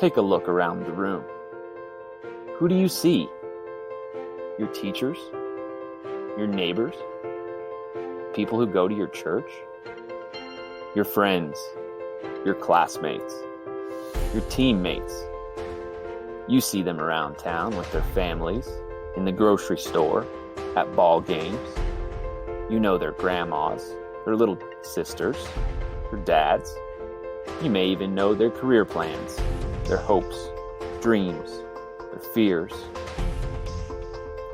Take a look around the room. Who do you see? Your teachers? Your neighbors? People who go to your church? Your friends? Your classmates? Your teammates? You see them around town with their families, in the grocery store, at ball games. You know their grandmas, their little sisters, their dads. You may even know their career plans, their hopes, dreams, their fears.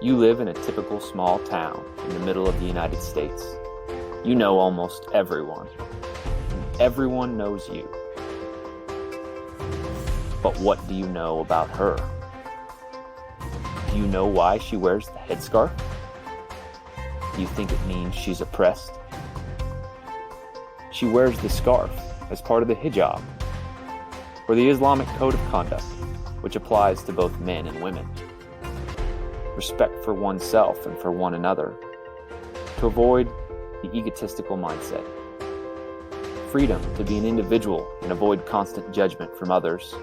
You live in a typical small town in the middle of the United States. You know almost everyone, and everyone knows you. But what do you know about her? Do you know why she wears the headscarf? Do you think it means she's oppressed? She wears the scarf as part of the hijab, or the Islamic code of conduct, which applies to both men and women. Respect for oneself and for one another, to avoid the egotistical mindset. Freedom to be an individual and avoid constant judgment from others,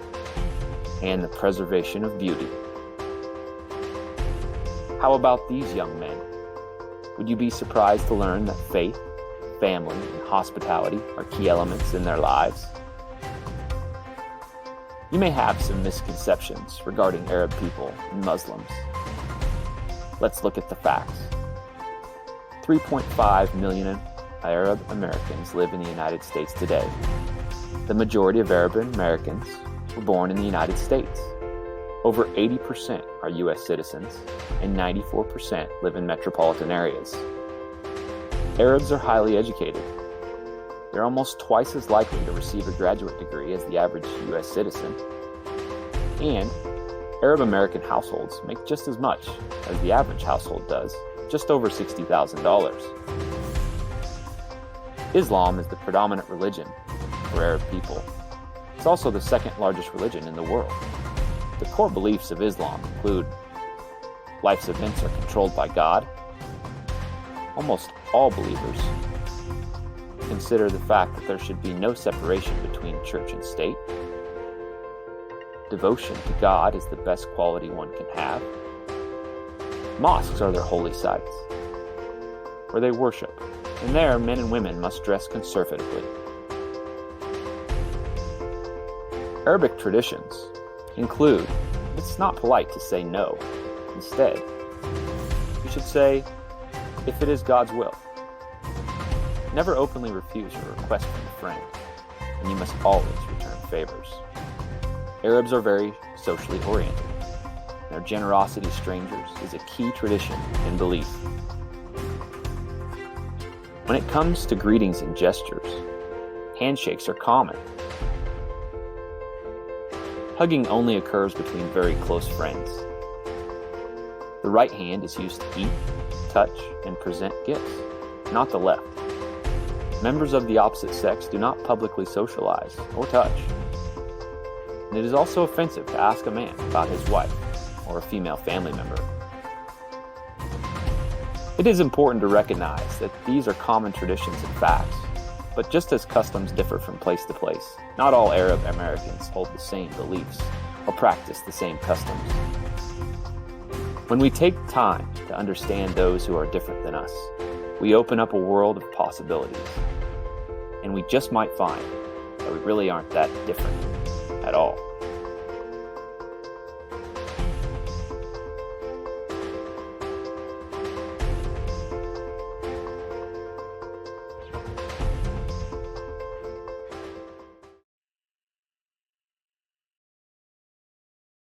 and the preservation of beauty. How about these young men? Would you be surprised to learn that faith, family, and hospitality are key elements in their lives? You may have some misconceptions regarding Arab people and Muslims. Let's look at the facts. 3.5 million Arab Americans live in the United States today. The majority of Arab Americans were born in the United States. Over 80% are U.S. citizens, and 94% live in metropolitan areas. Arabs are highly educated. They're almost twice as likely to receive a graduate degree as the average U.S. citizen. And Arab American households make just as much as the average household does, just over $60,000. Islam is the predominant religion for Arab people. It's also the second largest religion in the world. The core beliefs of Islam include life's events are controlled by God. Almost all believers consider the fact that there should be no separation between church and state. Devotion to God is the best quality one can have. Mosques are their holy sites, where they worship, and there men and women must dress conservatively. Arabic traditions include, it's not polite to say no. Instead, you should say, if it is God's will. Never openly refuse a request from a friend, and you must always return favors. Arabs are very socially oriented. Their generosity to strangers is a key tradition and belief. When it comes to greetings and gestures, handshakes are common. Hugging only occurs between very close friends. The right hand is used to eat, touch, and present gifts, not the left. Members of the opposite sex do not publicly socialize or touch. And it is also offensive to ask a man about his wife or a female family member. It is important to recognize that these are common traditions and facts, but just as customs differ from place to place, not all Arab Americans hold the same beliefs or practice the same customs. When we take time to understand those who are different than us, we open up a world of possibilities, and we just might find that we really aren't that different at all.